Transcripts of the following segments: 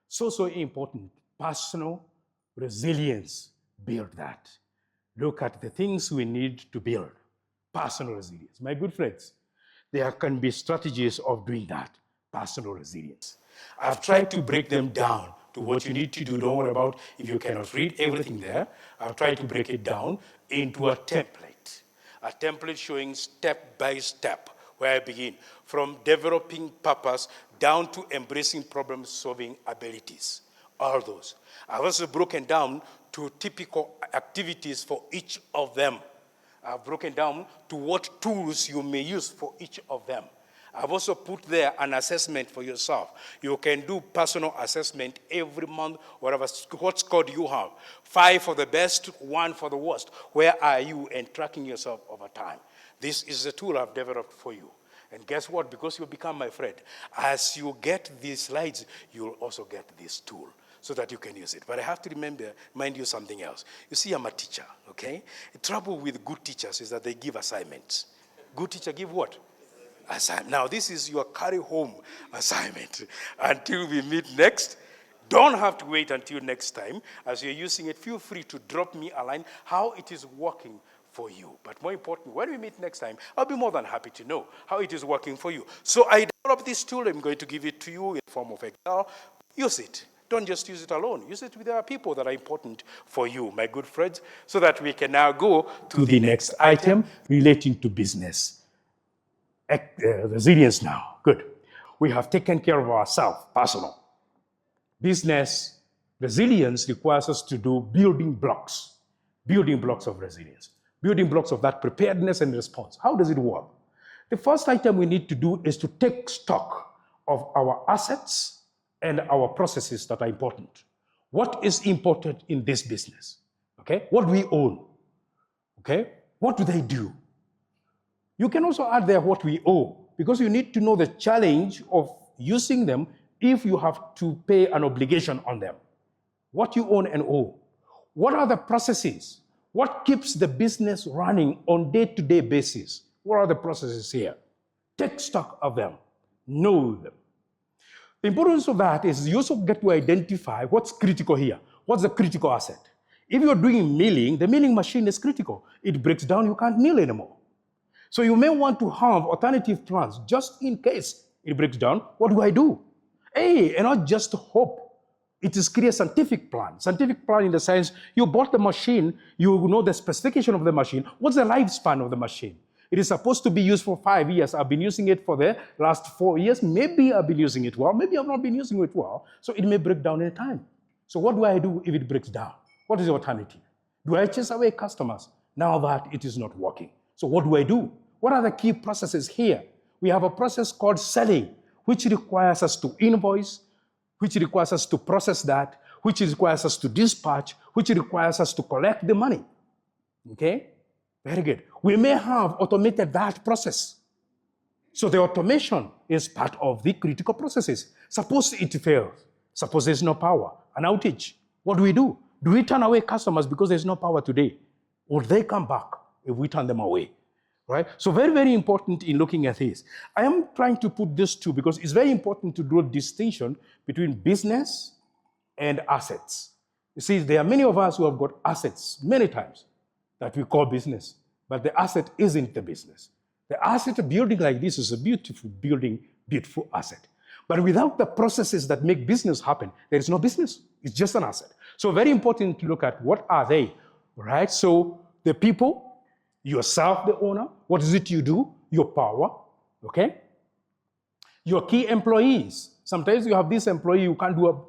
So important. Personal resilience, build that. Look at the things we need to build. Personal resilience. My good friends, there can be strategies of doing that. Personal resilience. I've tried to break them down to what you need to do. Don't worry about if you cannot read everything there. I've tried to break it down into a template. A template showing step by step where I begin, from developing purpose down to embracing problem-solving abilities. All those. I've also broken down to typical activities for each of them. I've broken down to what tools you may use for each of them. I've also put there an assessment for yourself. You can do personal assessment every month, whatever what score do you have. 5 for the best, 1 for the worst. Where are you? And tracking yourself over time. This is the tool I've developed for you. And guess what? Because you become my friend, as you get these slides, you'll also get this tool so that you can use it. But I have to remind you something else. You see, I'm a teacher, okay? The trouble with good teachers is that they give assignments. Good teacher give what? Assignment. Now, this is your carry-home assignment. Until we meet next, don't have to wait until next time. As you're using it, feel free to drop me a line how it is working for you. But more importantly, when we meet next time, I'll be more than happy to know how it is working for you. So I developed this tool. I'm going to give it to you in the form of Excel. Use it. Don't just use it alone. Use it with other people that are important for you, my good friends, so that we can now go to the next item relating to business. Resilience now. Good. We have taken care of ourselves, personal. Business resilience requires us to do building blocks of resilience, building blocks of that preparedness and response. How does it work? The first item we need to do is to take stock of our assets and our processes that are important. What is important in this business? Okay? What do we own? Okay? What do they do? You can also add there what we owe, because you need to know the challenge of using them if you have to pay an obligation on them. What you own and owe. What are the processes? What keeps the business running on day-to-day basis? What are the processes here? Take stock of them. Know them. The importance of that is you also get to identify what's critical here. What's the critical asset? If you're doing milling, the milling machine is critical. It breaks down, you can't mill anymore. So you may want to have alternative plans just in case it breaks down. What do I do? And not just hope. It is create a scientific plan. Scientific plan in the sense you bought the machine, you know the specification of the machine. What's the lifespan of the machine? It is supposed to be used for 5 years. I've been using it for the last 4 years. Maybe I've been using it well. Maybe I've not been using it well. So it may break down in time. So what do I do if it breaks down? What is the alternative? Do I chase away customers now that it is not working? So what do I do? What are the key processes here? We have a process called selling, which requires us to invoice, which requires us to process that, which requires us to dispatch, which requires us to collect the money. Okay? Very good. We may have automated that process. So the automation is part of the critical processes. Suppose it fails. Suppose there's no power, an outage. What do? Do we turn away customers because there's no power today? Or they come back if we turn them away? Right? So very, very important in looking at this. I am trying to put this too because it's very important to draw distinction between business and assets. You see, there are many of us who have got assets many times that we call business, but the asset isn't the business. The asset, a building like this is a beautiful building, beautiful asset. But without the processes that make business happen, there is no business. It's just an asset. So very important to look at what are they, right? So the people, yourself, the owner, what is it you do? Your power, okay? Your key employees. Sometimes you have this employee you can't do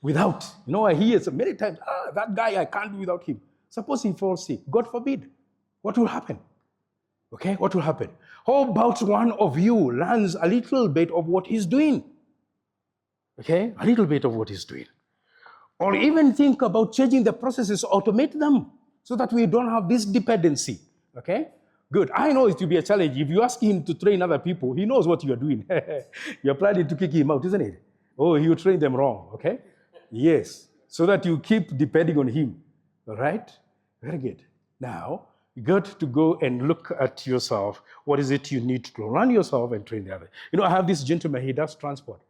without. You know, I hear it many times, that guy, I can't do without him. Suppose he falls sick, God forbid. What will happen? Okay, what will happen? How about one of you learns a little bit of what he's doing? Okay, a little bit of what he's doing. Or even think about changing the processes, automate them, so that we don't have this dependency. Okay, good. I know it will be a challenge. If you ask him to train other people, he knows what you're doing. You're planning to kick him out, isn't it? Oh, you train them wrong, okay? Yes, so that you keep depending on him, all right? Very good. Now, you got to go and look at yourself. What is it you need to run yourself and train the other? You know, I have this gentleman, he does transport,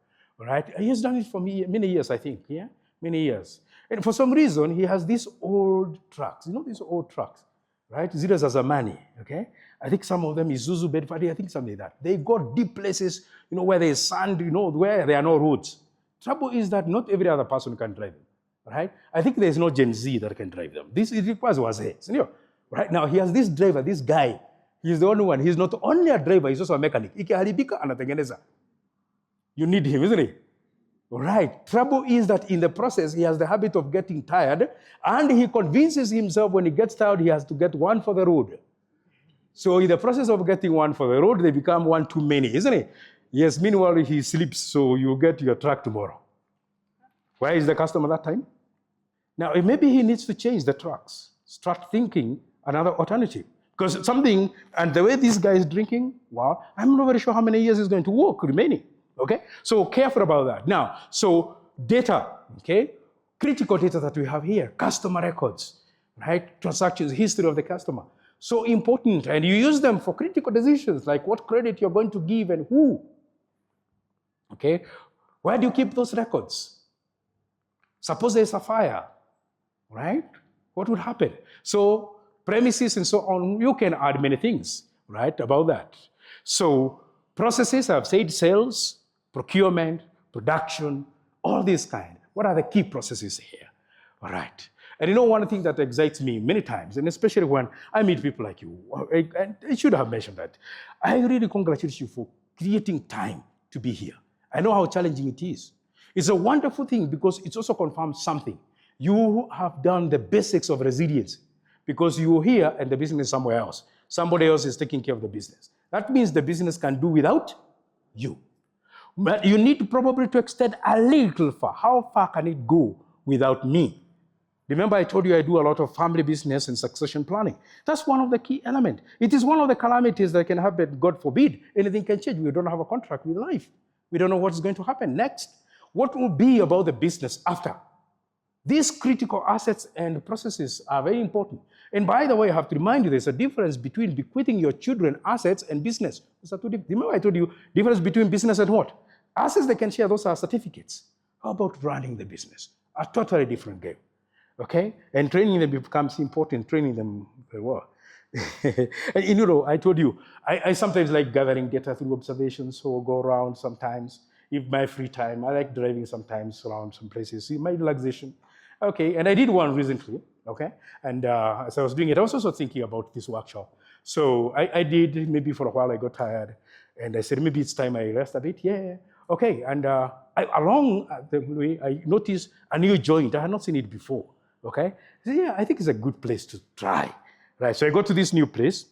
right? He has done it for me many years, I think, yeah? Many years. And for some reason, he has these old trucks. You know these old trucks, right? Zeros as a money, okay? I think some of them Isuzu, Bedford, I think something like that. They go deep places, where there is sand, where there are no roads. Trouble is that not every other person can drive them, right? I think there's no Gen Z that can drive them. It requires wazee, right? Now, he has this driver, this guy. He's the only one. He's not only a driver, he's also a mechanic. Ikiharibika anatengeneza. You need him, isn't he? Right. Trouble is that in the process, he has the habit of getting tired, and he convinces himself when he gets tired, he has to get one for the road. So in the process of getting one for the road, they become one too many, isn't it? Yes, meanwhile, he sleeps, so you get your truck tomorrow. Where is the customer that time? Now, maybe he needs to change the trucks, start thinking another alternative. Because something, and the way this guy is drinking, well, I'm not very sure how many years he's going to work remaining. Okay? So careful about that. Now, so data, okay? Critical data that we have here, customer records, right? Transactions, history of the customer. So important, and you use them for critical decisions, like what credit you're going to give and who. Okay? Where do you keep those records? Suppose there's a fire, right? What would happen? So premises and so on, you can add many things, right, about that. So processes, I've said sales, procurement, production, all these kind. What are the key processes here? All right. And one thing that excites me many times, and especially when I meet people like you, and I should have mentioned that, I really congratulate you for creating time to be here. I know how challenging it is. It's a wonderful thing because it also confirms something. You have done the basics of resilience because you're here and the business is somewhere else. Somebody else is taking care of the business. That means the business can do without you. But you need probably to extend a little far. How far can it go without me? Remember, I told you I do a lot of family business and succession planning. That's one of the key elements. It is one of the calamities that can happen. God forbid, anything can change. We don't have a contract with life. We don't know what's going to happen next. What will be about the business after? These critical assets and processes are very important. And by the way, I have to remind you, there's a difference between bequeathing your children assets and business. Remember I told you, difference between business and what? Assets they can share, those are certificates. How about running the business? A totally different game. Okay? And training them becomes important, training them very well. And I told you, I sometimes like gathering data through observations, so I'll go around sometimes. If my free time, I like driving sometimes around some places, see my relaxation. Okay, and I did one recently, okay? And as I was doing it, I was also thinking about this workshop. So I did, maybe for a while I got tired, and I said, maybe it's time I rest a bit. Yeah, okay. And along the way, I noticed a new joint. I had not seen it before, okay? I said, yeah, I think it's a good place to try, right? So I go to this new place.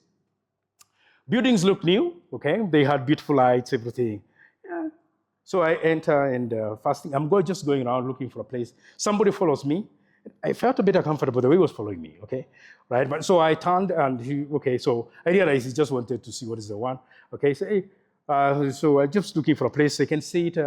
Buildings look new, okay? They had beautiful lights, everything. Yeah. So I enter and fasting. I'm just going around looking for a place. Somebody follows me. I felt a bit uncomfortable the way he was following me, okay? Right, but so I turned and so I realized he just wanted to see what is the one. Okay, so, so I'm just looking for a place I can see it.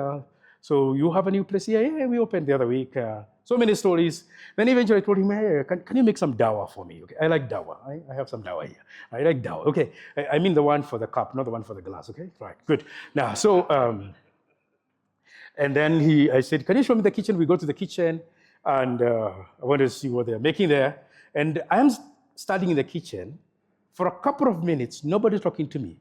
So you have a new place? Yeah, we opened the other week. So many stories. Then eventually I told him, hey, can you make some dawa for me? Okay, I like dawa. I have some dawa here. I like dawa. Okay, I mean the one for the cup, not the one for the glass, okay? Right, good. Now, so, and then I said, can you show me the kitchen? We go to the kitchen, and I want to see what they're making there. And I'm standing in the kitchen for a couple of minutes, nobody talking to me.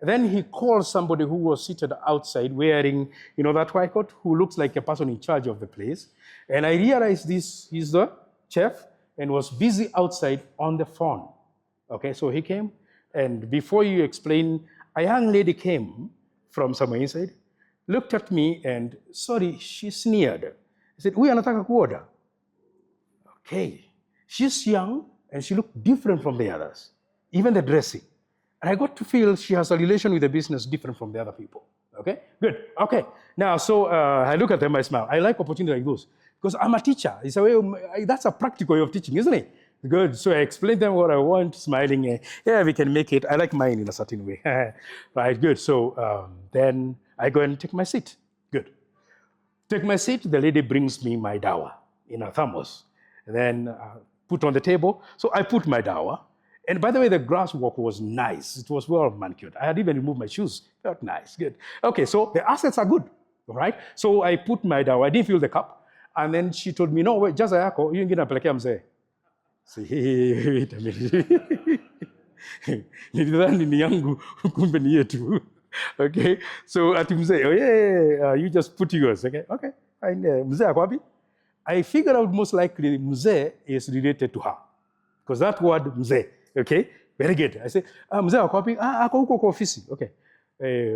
Then he calls somebody who was seated outside wearing, that white coat, who looks like a person in charge of the place. And I realized he's the chef and was busy outside on the phone. Okay, so he came, and before you explain, a young lady came from somewhere inside, looked at me, and sorry, she sneered. I said, "Huyu anataka kuoda." Okay, she's young, and she looked different from the others, even the dressing. And I got to feel she has a relation with the business different from the other people. Okay, good. Okay, now, so I look at them, I smile. I like opportunities like those because I'm a teacher. It's a way, that's a practical way of teaching, isn't it? Good. So I explained them what I want, smiling. Yeah, we can make it. I like mine in a certain way. Right, good. So then I go and take my seat. Good. Take my seat. The lady brings me my dawa in a thermos. And then put on the table. So I put my dawa. And by the way, the grass walk was nice. It was well manicured. I had even removed my shoes. Felt nice. Good. Okay, so the assets are good. All right? So I put my dawa, I didn't fill the cup. And then she told me, no, wait, jaza yako, hiyo ingine napelekea mzee. Say, hey, wait a minute. Nilidhani ni yangu, kumbe ni yetu. Okay? So ati mzee, oh yeah, you just put yours. Okay? Okay. Mzee ako wapi? I figured out most likely mzee is related to her. Because that word mzee, okay? Very good. I say, mzee ako wapi? Ako huko kwa ofisi. Okay.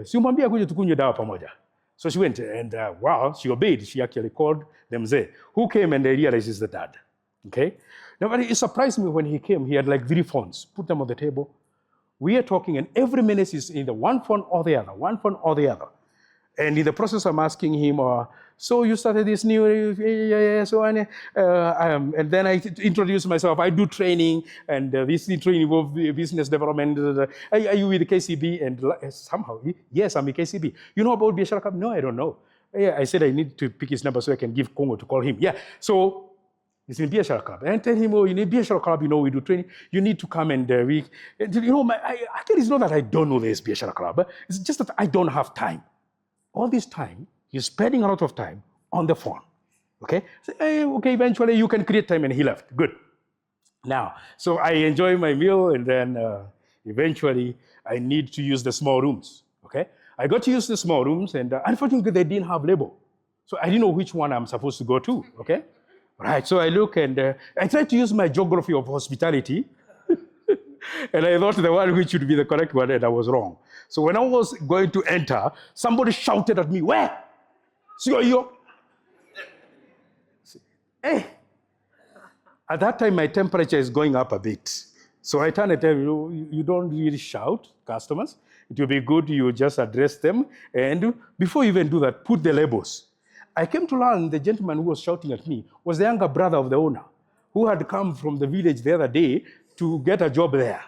Si umwambia kuja tukunywe dawa pamoja. So she went and wow, she obeyed. She actually called the mzee, who came and realized is the dad. Okay? Now, but it surprised me when he came. He had like 3 phones, put them on the table. We are talking, and every minute is either one phone or the other, one phone or the other. And in the process, I'm asking him, so you started this new, yeah, so and then I introduce myself. I do training, and this training involves business development. Are you with the KCB? And somehow, yes, I'm with KCB. You know about Biashara Club? No, I don't know. Yeah, I said I need to pick his number so I can give Congo to call him. Yeah, so it's in Biashara Club. And I tell him, oh, you need Biashara Club, you know, we do training. You need to come and you know, actually, it's not that I don't know this Biashara Club. It's just that I don't have time. All this time, you're spending a lot of time on the phone. Okay? So, okay, eventually you can create time, and he left. Good. Now, so I enjoy my meal, and then eventually I need to use the small rooms. Okay? I got to use the small rooms, and unfortunately they didn't have label. So I didn't know which one I'm supposed to go to. Okay? Right, so I look and I tried to use my geography of hospitality. And I thought the one which would be the correct one, and I was wrong. So when I was going to enter, somebody shouted at me, where? So you? Hey. At that time, my temperature is going up a bit. So I turn and tell you, you don't really shout, customers. It will be good you just address them. And before you even do that, put the labels. I came to learn the gentleman who was shouting at me was the younger brother of the owner, who had come from the village the other day to get a job there.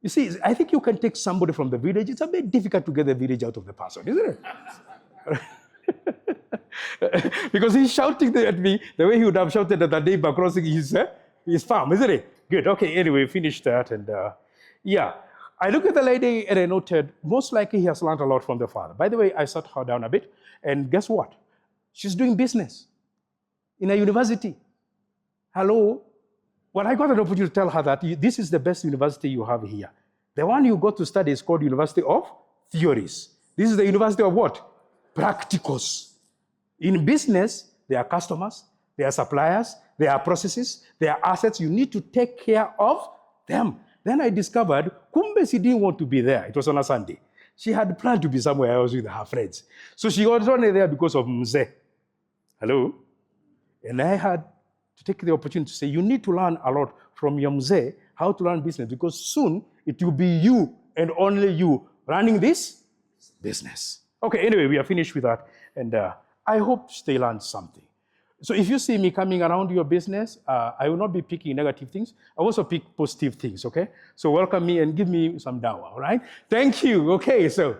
You see, I think you can take somebody from the village. It's a bit difficult to get the village out of the person, isn't it? Because he's shouting at me the way he would have shouted at the neighbor crossing his farm, isn't it? Good. Okay, anyway, finished that. And yeah, I look at the lady and I noted most likely he has learned a lot from the father. By the way, I sat her down a bit, and guess what? She's doing business in a university. Hello? Well, I got an opportunity to tell her that this is the best university you have here. The one you got to study is called University of Theories. This is the University of what? Practicals. In business, there are customers, there are suppliers, there are processes, there are assets. You need to take care of them. Then I discovered, kumbe she didn't want to be there. It was on a Sunday. She had planned to be somewhere else with her friends. So she was only there because of mzee. Hello? And I had to take the opportunity to say, you need to learn a lot from your mzee, how to learn business, because soon it will be you and only you running this business. Okay, anyway, we are finished with that. And I hope they learned something. So if you see me coming around your business, I will not be picking negative things. I also pick positive things, okay? So welcome me and give me some dawa, all right? Thank you. Okay, so